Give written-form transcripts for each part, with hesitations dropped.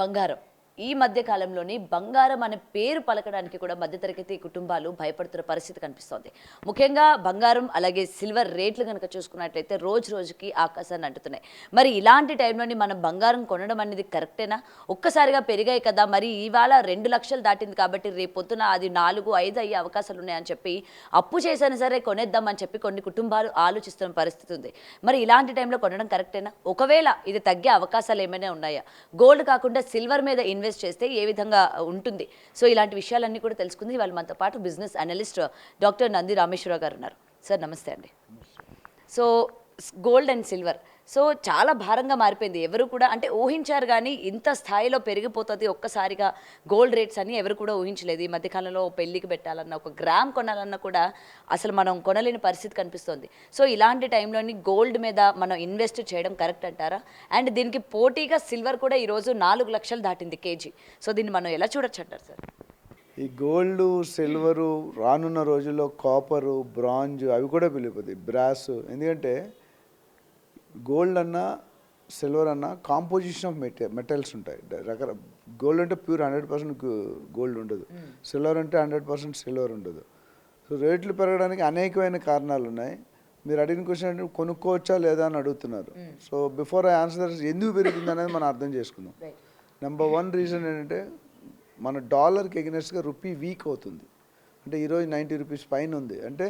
బంగారం. ఈ మధ్య కాలంలోని బంగారం అనే పేరు పలకడానికి కూడా మధ్యతరగతి కుటుంబాలు భయపడుతున్న పరిస్థితి కనిపిస్తోంది. ముఖ్యంగా బంగారం అలాగే సిల్వర్ రేట్లు గనక చూసుకున్నట్లయితే రోజు రోజుకి ఆకాశాన్ని అంటుతున్నాయి. మరి ఇలాంటి టైంలోని మనం బంగారం కొనడం అనేది కరెక్టేనా? ఒక్కసారిగా పెరిగాయి కదా! మరి ఇవాళ 2,00,000 దాటింది కాబట్టి రేపొద్దున అది 4, 5 అయ్యే అవకాశాలున్నాయని చెప్పి అప్పు చేసైనా సరే కొనేద్దామని చెప్పి కొన్ని కుటుంబాలు ఆలోచిస్తున్న పరిస్థితి ఉంది. మరి ఇలాంటి టైంలో కొనడం కరెక్టేనా? ఒకవేళ ఇది తగ్గే అవకాశాలు ఏమైనా ఉన్నాయా? గోల్డ్ కాకుండా సిల్వర్ మీద ఇన్వెస్ట్ చేస్తే ఏ విధంగా ఉంటుంది? సో ఇలాంటి విషయాలన్నీ కూడా తెలుసుకుంది ఇవాళ మనతో పాటు business analyst doctor Nandi Rameshwar Rao గారు ఉన్నారు. సార్ నమస్తే అండి. సో గోల్డ్ అండ్ సిల్వర్ చాలా భారంగా మారిపోయింది. ఎవరు కూడా అంటే ఊహించారు కానీ ఇంత స్థాయిలో పెరిగిపోతుంది ఒక్కసారిగా గోల్డ్ రేట్స్ అని ఎవరు కూడా ఊహించలేదు. ఈ మధ్యకాలంలో పెళ్ళికి పెట్టాలన్నా ఒక గ్రామ్ కొనాలన్నా కూడా అసలు మనం కొనలేని పరిస్థితి కనిపిస్తుంది. సో ఇలాంటి టైంలోని గోల్డ్ మీద మనం ఇన్వెస్ట్ చేయడం కరెక్ట్ అంటారా? అండ్ దీనికి పోటీగా సిల్వర్ కూడా ఈరోజు 4,00,000 దాటింది కేజీ. సో దీన్ని మనం ఎలా చూడొచ్చు అంటారు సార్? ఈ గోల్డ్, సిల్వరు రానున్న రోజుల్లో కాపరు, బ్రాంజ్ అవి కూడా పెరిగిపోతాయి, బ్రాస్. ఎందుకంటే గోల్డ్ అన్నా సిల్వర్ అన్నా కాంపోజిషన్ ఆఫ్ మెటల్స్ ఉంటాయి. గోల్డ్ అంటే ప్యూర్ 100% గోల్డ్ ఉండదు, సిల్వర్ అంటే 100% సిల్వర్ ఉండదు. సో రేట్లు పెరగడానికి అనేకమైన కారణాలు ఉన్నాయి. మీరు అడిగిన క్వశ్చన్ అంటే కొనుక్కోవచ్చా లేదా అని అడుగుతున్నారు. సో బిఫోర్ ఐ ఆన్సర్ ఎందుకు పెరుగుతుంది అనేది మనం అర్థం చేసుకుందాం. నెంబర్ 1 రీజన్ ఏంటంటే మన డాలర్కి ఎగనెస్ట్గా రూపీ వీక్ అవుతుంది. అంటే ఈరోజు 90 రూపీస్ పైన ఉంది. అంటే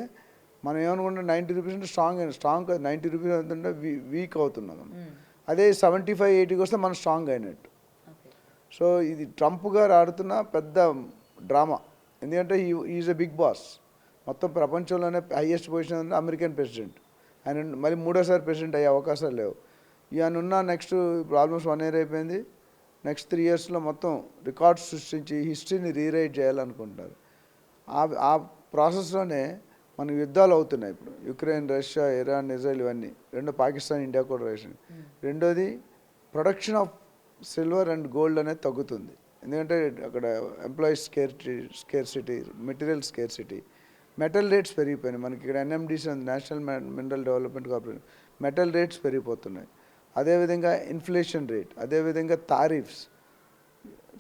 మనం ఏమనుకుంటే 90 రూపీస్ అంటే స్ట్రాంగ్ 90 రూపీస్ అంటే వీక్ అవుతున్నాం మనం. అదే 75-80కి వస్తే మనం స్ట్రాంగ్ అయినట్టు. సో ఇది ట్రంప్ గారు ఆడుతున్న పెద్ద డ్రామా. ఎందుకంటే ఈజ్ ఎ బిగ్ బాస్. మొత్తం ప్రపంచంలోనే హైయెస్ట్ పొజిషన్ ఉంది అమెరికన్ ప్రెసిడెంట్. ఆయన మళ్ళీ 3వ సారి ప్రెసిడెంట్ అయ్యే అవకాశాలు లేవు. ఈయన ఉన్న నెక్స్ట్ ఇప్పుడు ఆల్మోస్ట్ 1 ఇయర్ అయిపోయింది. నెక్స్ట్ 3 ఇయర్స్లో మొత్తం రికార్డ్స్ సృష్టించి హిస్టరీని రీరైట్ చేయాలనుకుంటున్నారు. ఆ ప్రాసెస్లోనే మనకు యుద్ధాలు అవుతున్నాయి. ఇప్పుడు యుక్రెయిన్, రష్యా, ఇరాన్, ఇజ్రాయెల్ ఇవన్నీ. పాకిస్తాన్, ఇండియా కూడా రేషన్. రెండోది production of silver and gold అనేది తగ్గుతుంది. ఎందుకంటే అక్కడ employees scarcity, material scarcity, metal rates పెరిగిపోయినాయి. మనకి ఇక్కడ NMDC national mineral development corporation metal rates పెరిగిపోతున్నాయి. అదేవిధంగా ఇన్ఫ్లేషన్ రేట్, అదేవిధంగా తారీఫ్స్.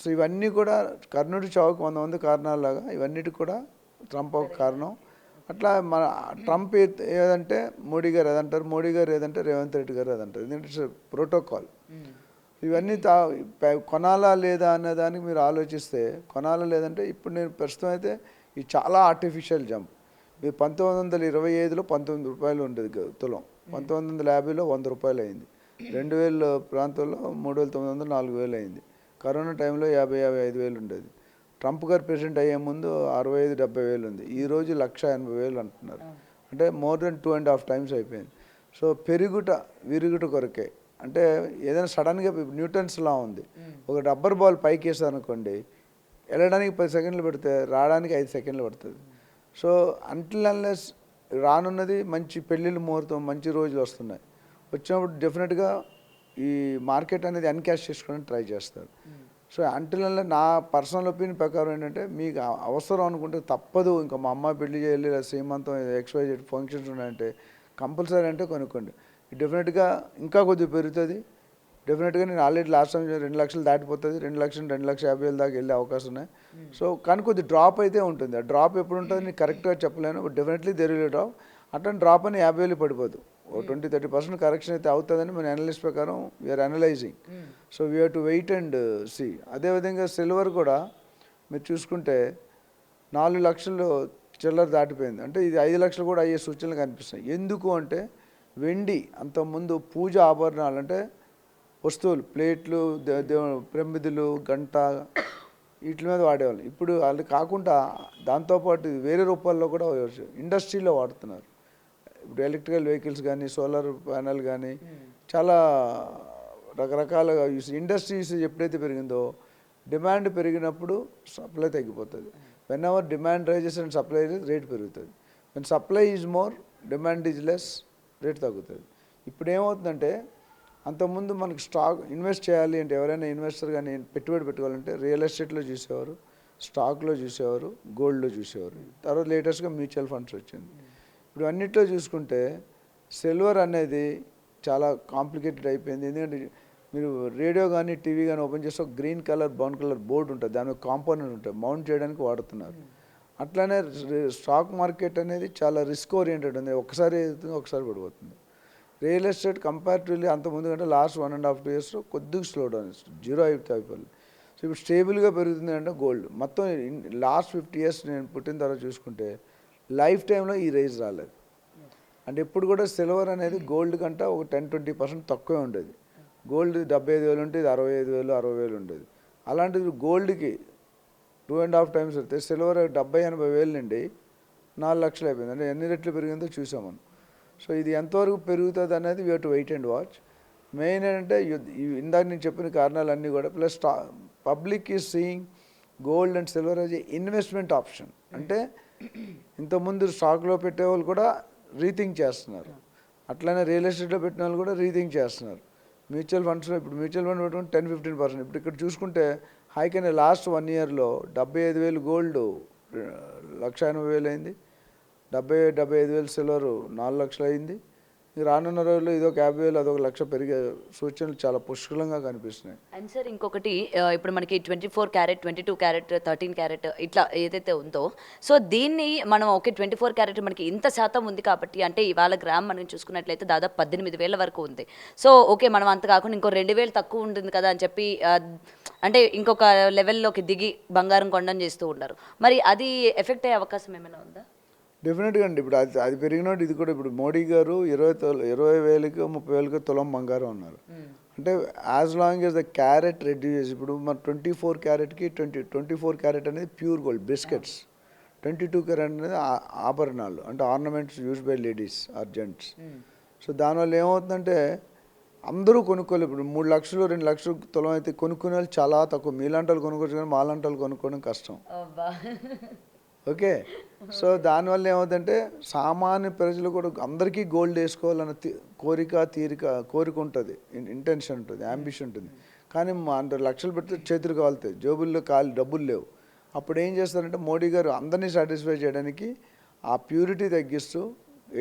సో ఇవన్నీ కూడా కర్ణుడి చావుకు 100 మంది కారణాలలాగా ఇవన్నిటికి కూడా ట్రంప్ ఒక కారణం. అట్లా మన ట్రంప్ ఏదంటే మోడీ గారు అదంటారు, మోడీ గారు ఏదంటే రేవంత్ రెడ్డి గారు అదంటారు. ఎందుకంటే ప్రోటోకాల్. ఇవన్నీ కొనాలా లేదా అనే దానికి మీరు ఆలోచిస్తే కొనాలా లేదంటే ఇప్పుడు నేను ప్రస్తుతం అయితే ఇది చాలా ఆర్టిఫిషియల్ జంప్. మీరు 1925లో 19 రూపాయలు ఉండేది తులం, 1950లో 100 రూపాయలు అయింది, 2000 ప్రాంతంలో 3,900, 4,000 అయింది. కరోనా టైంలో 50,000-55,000 ఉండేది. ట్రంప్ గారు ప్రెసిడెంట్ అయ్యే ముందు 65,000-70,000 ఉంది. ఈరోజు 1,80,000 అంటున్నారు. అంటే మోర్ దెన్ 2.5 టైమ్స్ అయిపోయింది. సో విరుగుట కొరకే. అంటే ఏదైనా సడన్గా న్యూటన్స్ లా ఉంది. ఒక రబ్బర్ బాల్ పైకి వేసారనుకోండి, వెళ్ళడానికి 10 సెకండ్లు పెడితే రావడానికి 5 సెకండ్లు పడుతుంది. సో అంటిల్ అన్లెస్ రానున్నది మంచి పెళ్ళిళ్ళు ముహూర్తం, మంచి రోజులు వస్తున్నాయి. వచ్చినప్పుడు డెఫినెట్గా ఈ మార్కెట్ అనేది ఎన్కాష్ చేసుకోవడానికి ట్రై చేస్తారు. సో అంటిల్ నా పర్సనల్ ఒపీనియన్ ప్రకారం ఏంటంటే మీకు అవసరం అనుకుంటే తప్పదు, ఇంకా మా అమ్మాయి పెళ్లి చేయాలి లేదా సీమంతం XYZ ఫంక్షన్స్ ఉన్నాయంటే కంపల్సరీ అంటే కొనుక్కోండి. డెఫినెట్గా ఇంకా కొద్దిగా పెరుగుతుంది. డెఫినెట్గా నేను ఆల్రెడీ లాస్ట్ టైం 2,00,000 దాటిపోతుంది, 2,00,000, 2,50,000 దాకా వెళ్ళే అవకాశం ఉన్నాయి. సో కానీ కొద్ది డ్రాప్ అయితే ఉంటుంది. ఆ డ్రాప్ ఎప్పుడు ఉంటుంది నేను కరెక్ట్గా చెప్పలేను, but definitely there will drop. అట్లాంటి డ్రాప్ అని 50,000 పడిపోదు, 20-30% కరెక్షన్ అయితే అవుతుందని మన అనలిస్ట్ ప్రకారం we are analysing. So we have to wait and see. అదేవిధంగా సిల్వర్ కూడా మీరు చూసుకుంటే 4,00,000 చిల్లర దాటిపోయింది. అంటే ఇది 5,00,000 కూడా అయ్యే సూచనలు కనిపిస్తాయి. ఎందుకు అంటే వెండి అంతకుముందు పూజ ఆభరణాలు అంటే వస్తువులు, ప్లేట్లు, ప్రమిదులు, గంట వీటి మీద వాడేవాళ్ళు. ఇప్పుడు అది కాకుండా దాంతోపాటు వేరే రూపాల్లో కూడా ఇండస్ట్రీలో వాడుతున్నారు. ఇప్పుడు ఎలక్ట్రికల్ వెహికల్స్ కానీ, సోలార్ ప్యానెల్ కానీ చాలా రకరకాలుగా ఇండస్ట్రీస్ ఎప్పుడైతే పెరిగిందో డిమాండ్ పెరిగినప్పుడు సప్లై తగ్గిపోతుంది. Whenever demand rises and supply rate పెరుగుతుంది. When supply is more demand is less, rate తగ్గుతుంది. ఇప్పుడు ఏమవుతుందంటే అంతకుముందు మనకి స్టాక్ ఇన్వెస్ట్ చేయాలి అంటే ఎవరైనా ఇన్వెస్టర్ కానీ పెట్టుబడి పెట్టుకోవాలంటే రియల్ ఎస్టేట్లో చూసేవారు, స్టాక్లో చూసేవారు, గోల్డ్లో చూసేవారు. తర్వాత లేటెస్ట్గా మ్యూచువల్ ఫండ్స్ వచ్చింది. ఇప్పుడు అన్నిట్లో చూసుకుంటే సిల్వర్ అనేది చాలా కాంప్లికేటెడ్ అయిపోయింది. ఎందుకంటే మీరు రేడియో కానీ టీవీ కానీ ఓపెన్ చేస్తే ఒక green colour brown colour board ఉంటుంది, దాని కాంపోనెంట్ ఉంటుంది, మౌంట్ చేయడానికి వాడుతున్నారు. అట్లానే స్టాక్ మార్కెట్ అనేది చాలా రిస్క్ ఓరియంటెడ్ ఉంది, ఒకసారి ఎదుగుతుంది ఒకసారి పడిపోతుంది. రియల్ ఎస్టేట్ కంపారిటివ్లీ అంతకుముందు కంటే లాస్ట్ 1.5-2 years కొద్దిగా స్లో డౌన్ ఇస్తుంది, 0 అయిపోయింది. సో ఇప్పుడు స్టేబుల్గా పెరుగుతుంది అంటే గోల్డ్. మొత్తం లాస్ట్ 50 years నేను పుట్టిన తర్వాత చూసుకుంటే లైఫ్ టైంలో ఈ రైజ్ రాలేదు. అంటే ఎప్పుడు కూడా సిల్వర్ అనేది గోల్డ్ కంటే ఒక 10-20% తక్కువే ఉండేది. గోల్డ్ 75,000 ఉంటే ఇది 65,000 60,000 ఉండేది. అలాంటిది గోల్డ్కి 2.5 times వస్తే సిల్వర్ 70,000-80,000 నుండి 4 లక్షలు అయిపోయింది. అంటే ఎన్ని రెట్లు పెరిగిందో చూసాం మనం. సో ఇది ఎంతవరకు పెరుగుతుంది అనేది we have to wait and watch. Main ఏంటంటే ఇందాక నేను చెప్పిన కారణాలన్నీ కూడా plus public is seeing gold and silver as a investment option. అంటే ఇంతకుముందు స్టాక్లో పెట్టేవాళ్ళు కూడా రీథింక్ చేస్తున్నారు, అట్లనే రియల్ ఎస్టేట్లో పెట్టిన వాళ్ళు కూడా రీథింక్ చేస్తున్నారు. మ్యూచువల్ ఫండ్స్లో ఇప్పుడు మ్యూచువల్ ఫండ్ పెట్టుకుంటే 10-15%. ఇప్పుడు ఇక్కడ చూసుకుంటే హైకనే లాస్ట్ 1 yearలో 75,000 గోల్డ్ 1,80,000 అయింది, 75,000 సిల్వర్ 4 లక్షలు అయింది. రానున్న రోజుల్లో ఇదొక 50,000 అదొక 1,00,000 పెరిగే సూచనలు చాలా పుష్కలంగా కనిపిస్తున్నాయి. అండ్ సార్ ఇంకొకటి ఇప్పుడు మనకి 24 క్యారెట్ 22 క్యారెట్ 13 క్యారెట్ ఇట్లా ఏదైతే ఉందో, సో దీన్ని మనం ఓకే 24 క్యారెట్ మనకి ఇంత శాతం ఉంది కాబట్టి, అంటే ఇవాళ గ్రామ్ మనం చూసుకున్నట్లయితే దాదాపు 18,000 వరకు ఉంది. సో ఓకే మనం అంత కాకుండా ఇంకో 2,000 తక్కువ ఉంటుంది కదా అని చెప్పి అంటే ఇంకొక లెవెల్లోకి దిగి బంగారం కొనడం చేస్తూ ఉన్నారు. మరి అది ఎఫెక్ట్ అయ్యే అవకాశం ఏమైనా ఉందా? డెఫినెట్గా అండి. ఇప్పుడు అది పెరిగినట్టు ఇది కూడా. ఇప్పుడు మోడీ గారు 20,000కి 30,000కి తులం బంగారం ఉన్నారు. అంటే as long as the carrot reduce. ఇప్పుడు మన 24 క్యారెట్కి 24 క్యారెట్ అనేది ప్యూర్ గోల్డ్ బిస్కెట్స్, 22 క్యారెట్ అనేది ఆభరణాలు అంటే ornaments use by ladies are gents. So దానివల్ల ఏమవుతుందంటే అందరూ కొనుక్కోలేదు. ఇప్పుడు 3 లక్షలు 2 లక్షలు తులం అయితే కొనుక్కునే వాళ్ళు చాలా తక్కువ. మీలాంటి వాళ్ళు కొనుక్కోవచ్చు కానీ మాలాంటి వాళ్ళు కొనుక్కోవడం కష్టం. ఓకే. సో దానివల్ల ఏమవుతుందంటే సామాన్య ప్రజలు కూడా అందరికీ గోల్డ్ వేసుకోవాలన్న కోరిక ఉంటుంది, ఇంటెన్షన్ ఉంటుంది, అంబిషన్ ఉంటుంది. కానీ 100 లక్షలు పెడితే చేతులు కాలుతాయి, జోబుల్లో డబ్బులు లేవు. అప్పుడు ఏం చేస్తారంటే మోడీ గారు అందరినీ సాటిస్ఫై చేయడానికి ఆ ప్యూరిటీ తగ్గిస్తూ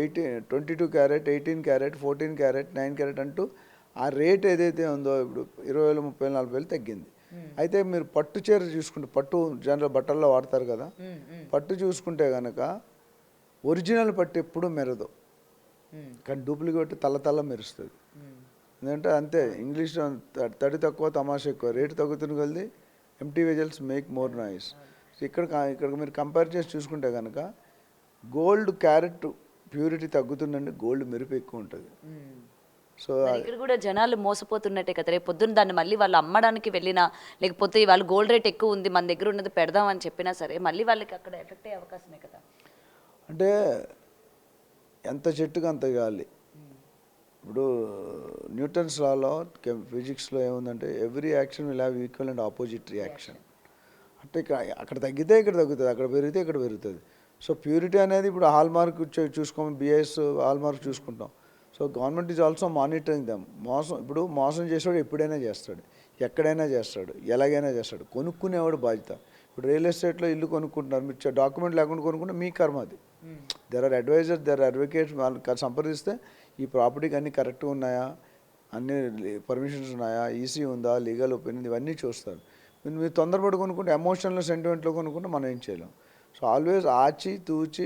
22 క్యారెట్ 18 క్యారెట్ 14 క్యారెట్ 9 క్యారెట్ అంటూ ఆ రేట్ ఏదైతే ఉందో ఇప్పుడు 20,000 30,000 40,000 తగ్గింది. అయితే మీరు పట్టు చీర చూసుకుంటే, పట్టు జనరల్ బట్టల్లో వాడతారు కదా, పట్టు చూసుకుంటే కనుక ఒరిజినల్ పట్టు ఎప్పుడూ మెరదు, కానీ డూప్లికేట్ తల్ల మెరుస్తుంది. ఎందుకంటే అంతే, ఇంగ్లీష్లో తడి తక్కువ తమాషా ఎక్కువ, రేటు తగ్గుతున్న కొద్దీ empty vessels make more noise. ఇక్కడ మీరు కంపేర్ చేసి చూసుకుంటే కనుక గోల్డ్ క్యారెట్ ప్యూరిటీ తగ్గుతుందండి, గోల్డ్ మెరుపు ఎక్కువ ఉంటుంది. సో ఇక్కడ కూడా జనాలు మోసపోతున్నట్టే కదా. రేపు పొద్దున్న దాన్ని మళ్ళీ వాళ్ళు అమ్మడానికి వెళ్ళినా, లేకపోతే వాళ్ళు గోల్డ్ రేట్ ఎక్కువ ఉంది మన దగ్గర ఉన్నది పెడదాం అని చెప్పినా సరే మళ్ళీ వాళ్ళకి అక్కడ ఎఫెక్ట్ అయ్యే అవకాశమే కదా. అంటే ఎంత చెట్టుకు అంత గాలి. ఇప్పుడు న్యూటన్స్ లాలో ఫిజిక్స్లో ఏముందంటే every action will have equal and opposite reaction. అంటే అక్కడ తగ్గితే ఇక్కడ తగ్గుతుంది, అక్కడ పెరిగితే ఇక్కడ పెరుగుతుంది. సో ప్యూరిటీ అనేది ఇప్పుడు హాల్ మార్క్ చూసుకోమని బిఐఎస్ హాల్ మార్క్ చూసుకుంటాం. So government is also monitoring them. మోసం చేసేవాడు ఎప్పుడైనా చేస్తాడు, ఎక్కడైనా చేస్తాడు, ఎలాగైనా చేస్తాడు. కొనుక్కునేవాడు బాధ్యత. ఇప్పుడు రియల్ ఎస్టేట్లో ఇల్లు కొనుక్కుంటున్నారు, మీరు డాక్యుమెంట్ లేకుండా కొనుక్కుంటే మీ కర్మ అది. There are advisers, there are advocates. వాళ్ళు సంప్రదిస్తే ఈ ప్రాపర్టీకి అన్నీ కరెక్ట్గా ఉన్నాయా, అన్ని పర్మిషన్స్ ఉన్నాయా, ఈసీ ఉందా, లీగల్ ఒపీనియన్, ఇవన్నీ చూస్తారు. మీరు తొందరపడి కొనుక్కుంటే ఎమోషనల్ సెంటిమెంట్లో కొనుక్కుంటే మనం ఏం చేయలేం. సో ఆల్వేస్ ఆచి తూచి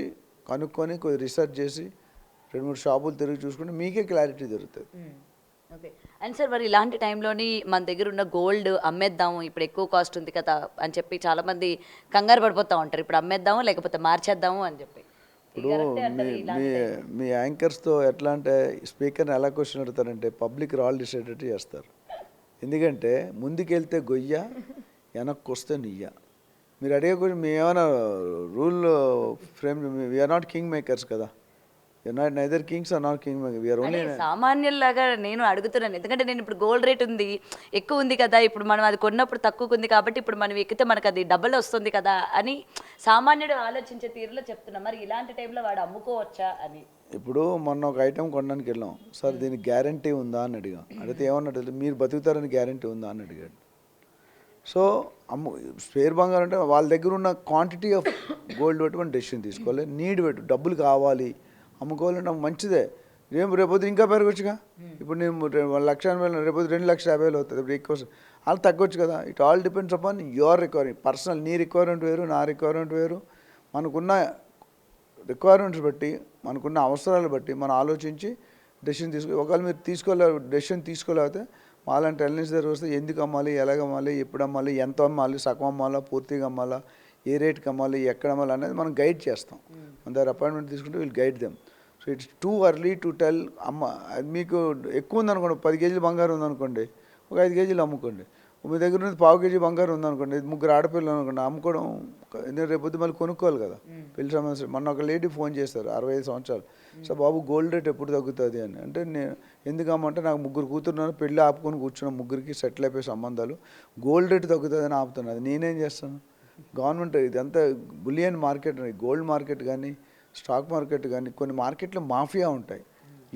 కనుక్కొని కొద్ది రీసెర్చ్ చేసి 2-3 షాపులు తిరిగి చూసుకుంటే మీకే క్లారిటీ దొరుకుతుంది. ఓకే. అండ్ సార్ మరి ఇలాంటి టైంలోని మన దగ్గర ఉన్న గోల్డ్ అమ్మేద్దాము, ఇప్పుడు ఎక్కువ కాస్ట్ ఉంది కదా అని చెప్పి చాలామంది కంగారు పడిపోతూ ఉంటారు, ఇప్పుడు అమ్మేద్దాము లేకపోతే మార్చేద్దాము అని చెప్పి. ఇప్పుడు మీ యాంకర్స్తో ఎట్లా అంటే స్పీకర్ని ఎలా క్వశ్చన్ అడుగుతారంటే పబ్లిక్ రాల్ డిసైడెడ్ చేస్తారు. ఎందుకంటే ముందుకెళ్తే గొయ్య, వెనక్కి వస్తే నియ్య. మీరు అడిగే క్వశ్చన్ మేము ఏమైనా rule frame, we are not king makers కదా. Neither kings or not king maker, we are only సామాన్యుల్లాగా నేను అడుగుతున్నాను. ఎందుకంటే నేను ఇప్పుడు గోల్డ్ రేట్ ఉంది, ఎక్కువ ఉంది కదా, ఇప్పుడు మనం అది కొన్నప్పుడు తక్కువ ఉంది కాబట్టి ఇప్పుడు మనం ఎక్కితే మనకు అది డబుల్ వస్తుంది కదా అని సామాన్యుడు ఆలోచించే తీరులో చెప్తున్నా. మరి ఇలాంటి టైంలో వాడు అమ్ముకోవచ్చా అని. ఇప్పుడు మొన్న ఒక ఐటెం కొనడానికి వెళ్ళాం, సార్ దీనికి గ్యారంటీ ఉందా అని అడిగాం. అడిగితే ఏమన్నట్టు, మీరు బతుకుతారని గ్యారంటీ ఉందా అని అడిగాడు. సో స్పేర్ బంగారం అంటే వాళ్ళ దగ్గర ఉన్న క్వాంటిటీ ఆఫ్ గోల్డ్ బట్టి మనం డెసిషన్ తీసుకోవాలి. నీడ్ పెట్టు, డబ్బులు కావాలి, అమ్ముకోవాలంటే మంచిదే. రేపొద్దు ఇంకా పెరగొచ్చుగా. ఇప్పుడు నేను 1,80,000 రేపొద్దు 2,50,000 అవుతుంది. ఇప్పుడు ఎక్కువ అలా తగ్గొచ్చు కదా. It all depends upon your requiring personal. నీ రిక్వైర్మెంట్ వేరు, నా రిక్వైర్మెంట్ వేరు. మనకున్న రిక్వైర్మెంట్స్ బట్టి, మనకున్న అవసరాలు బట్టి మనం ఆలోచించి డెసిషన్ ఒకవేళ మీరు డెసిషన్ తీసుకోలేకపోతే మాలాంటి ఎల్ఎన్సీ దగ్గర వస్తే ఎందుకు అమ్మాలి, ఎలాగ అమ్మాలి, ఎప్పుడు అమ్మాలి, ఎంత అమ్మాలి, సగం అమ్మాలా, పూర్తిగా అమ్మాలా, ఏ రేట్కి అమ్మాలి, ఎక్కడ అమ్మాలి అనేది మనం గైడ్ చేస్తాం. మన దగ్గర అపాయింట్మెంట్ తీసుకుంటే వీళ్ళు guide them. So it's too early to tell. అది మీకు ఎక్కువ ఉందనుకోండి, 10 కేజీలు బంగారం ఉందనుకోండి, ఒక 5 కేజీలు అమ్ముకోండి. మీ దగ్గర నుంచి 1/4 కేజీ బంగారం ఉందనుకోండి, 3 ఆడపిల్లలు అనుకోండి, అమ్ముకోవడం రేపొద్దు మళ్ళీ కొనుక్కోవాలి కదా. పెళ్లి సమస్య. మొన్న ఒక లేడీ ఫోన్ చేస్తారు, 65 సంవత్సరాలు. సో బాబు గోల్డ్ రేట్ ఎప్పుడు తగ్గుతుంది అని అంటే, నేను ఎందుకు అమ్మంటే నాకు 3 కూతురున్నారు, పెళ్ళి ఆపుకొని కూర్చున్నాను, 3కి సెటిల్ అయిపోయే సంబంధాలు, గోల్డ్ రేట్ తగ్గుతుంది అని ఆపుతున్నది. నేనేం చేస్తాను? గవర్నమెంట్ ఇదంతా బులియన్ మార్కెట్, గోల్డ్ మార్కెట్ కానీ, స్టాక్ మార్కెట్ కానీ, కొన్ని మార్కెట్లో మాఫియా ఉంటాయి.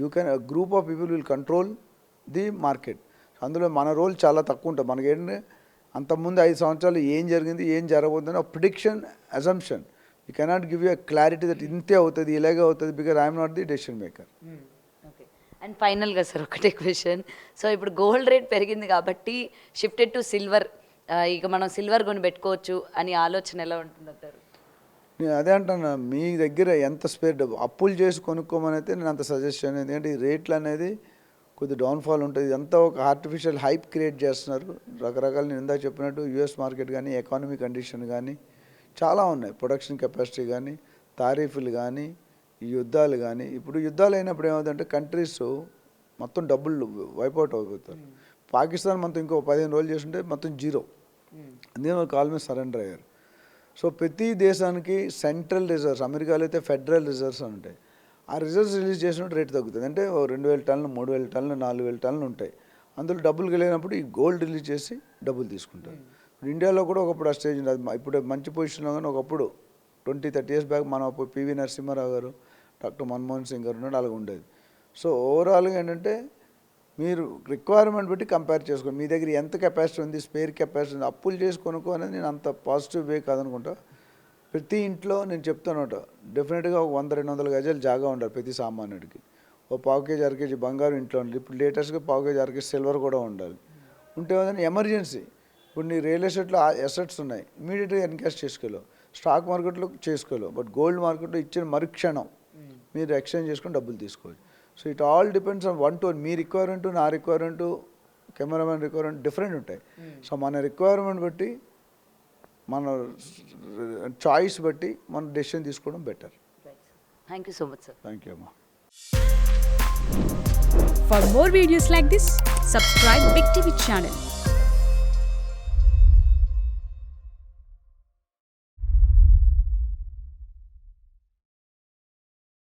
You can group of people will control the market. అందులో మన రోల్ చాలా తక్కువ ఉంటుంది. మనకేంటంటే అంతకుముందు 5 సంవత్సరాలు ఏం జరిగింది, ఏం జరగబోతుందని ఒక prediction, assumption. You cannot give you clarity that ఇంతే అవుతుంది, ఇలాగే అవుతుంది, because I'm not the decision maker. Okay. And ఫైనల్గా సార్ ఒకటే క్వశ్చన్. సో ఇప్పుడు గోల్డ్ రేట్ పెరిగింది కాబట్టి షిఫ్టెడ్ టు సిల్వర్, ఇక మనం సిల్వర్ కొని పెట్టుకోవచ్చు అని ఆలోచన ఎలా ఉంటుందంటారు? నేను అదే అంటాను, మీ దగ్గర ఎంత స్పేర్ డబ్బు అప్పులు చేసి కొనుక్కోమని అయితే నేను అంత సజెస్ట్ చేయను. ఎందుకంటే ఈ రేట్లు అనేది కొద్ది డౌన్ఫాల్ ఉంటుంది. ఇదంతా ఒక ఆర్టిఫిషియల్ హైప్ క్రియేట్ చేస్తున్నారు. రకరకాల నేను ఇందాక చెప్పినట్టు యూఎస్ మార్కెట్ కానీ, ఎకానమీ కండిషన్ కానీ చాలా ఉన్నాయి. ప్రొడక్షన్ కెపాసిటీ కానీ, తారీఫులు కానీ, ఈ యుద్ధాలు కానీ. ఇప్పుడు యుద్ధాలు అయినప్పుడు ఏమవుతుందంటే కంట్రీస్ మొత్తం డబ్బులు వైపౌట్ అయిపోతారు. పాకిస్తాన్ మొత్తం ఇంకో 15 రోజులు చేస్తుంటే మొత్తం జీరో. అందుకే వాళ్ళు కాల్ మీద సరెండర్ అయ్యారు. సో ప్రతి దేశానికి సెంట్రల్ రిజర్వ్స్, అమెరికాలో అయితే ఫెడరల్ రిజర్వ్స్ అని ఉంటాయి. ఆ రిజర్వ్స్ రిలీజ్ చేసినప్పుడు రేట్ తగ్గుతుంది. అంటే 2,000 టన్నులు, 3,000 టన్నులు, 4,000 టన్నులు ఉంటాయి. అందులో డబ్బులు కలిగినప్పుడు ఈ గోల్డ్ రిలీజ్ చేసి డబ్బులు తీసుకుంటారు. ఇప్పుడు ఇండియాలో కూడా ఒకప్పుడు ఆ స్టేజ్ ఉంది. ఇప్పుడు మంచి పొజిషన్లో కానీ ఒకప్పుడు 20-30 ఇయర్స్ బ్యాక్ మన పివి నరసింహారావు గారు, డాక్టర్ మన్మోహన్ సింగ్ గారు ఉన్నాడు, అలాగ ఉండేది. సో ఓవరాల్గా ఏంటంటే మీరు రిక్వైర్మెంట్ బట్టి కంపేర్ చేసుకోండి. మీ దగ్గర ఎంత కెపాసిటీ ఉంది, స్పేర్ కెపాసిటీ ఉంది, అప్పులు చేసి కొనుక్కో అనేది నేను అంత పాజిటివ్ వే కాదనుకుంటా. ప్రతి ఇంట్లో నేను చెప్తానట, డెఫినెట్గా ఒక 100-200 గజాలు జాగా ఉండాలి ప్రతి సామాన్యుడికి. ఓ 1/4 కేజీ 1/2 కేజీ బంగారం ఇంట్లో ఉండాలి. ఇప్పుడు లేటెస్ట్గా 1/4 కేజీ 1/2 కేజీ సిల్వర్ కూడా ఉండాలి. ఉంటే ఏదైనా ఎమర్జెన్సీ, ఇప్పుడు నీ రియల్ ఎస్టేట్లో అసెట్స్ ఉన్నాయి, ఇమీడియట్గా ఎన్కాష్ చేసుకోలేవు, స్టాక్ మార్కెట్లో చేసుకోలేవు. బట్ గోల్డ్ మార్కెట్లో ఇచ్చిన మరుక్షణం మీరు ఎక్స్చేంజ్ చేసుకొని డబ్బులు తీసుకోవచ్చు. So it all depends on 1 to 1. Me requirement, నా రిక్వైర్మెంట్, కెమెరామెన్ రిక్వైర్మెంట్ డిఫరెంట్ ఉంటాయి. సో మన రిక్వైర్మెంట్ బట్టి, మన చాయిస్ బట్టి మనం డెసిషన్ తీసుకోవడం better. Thank you so much sir. Thank you అమ్మా. For more videos like this, subscribe Big TV channel.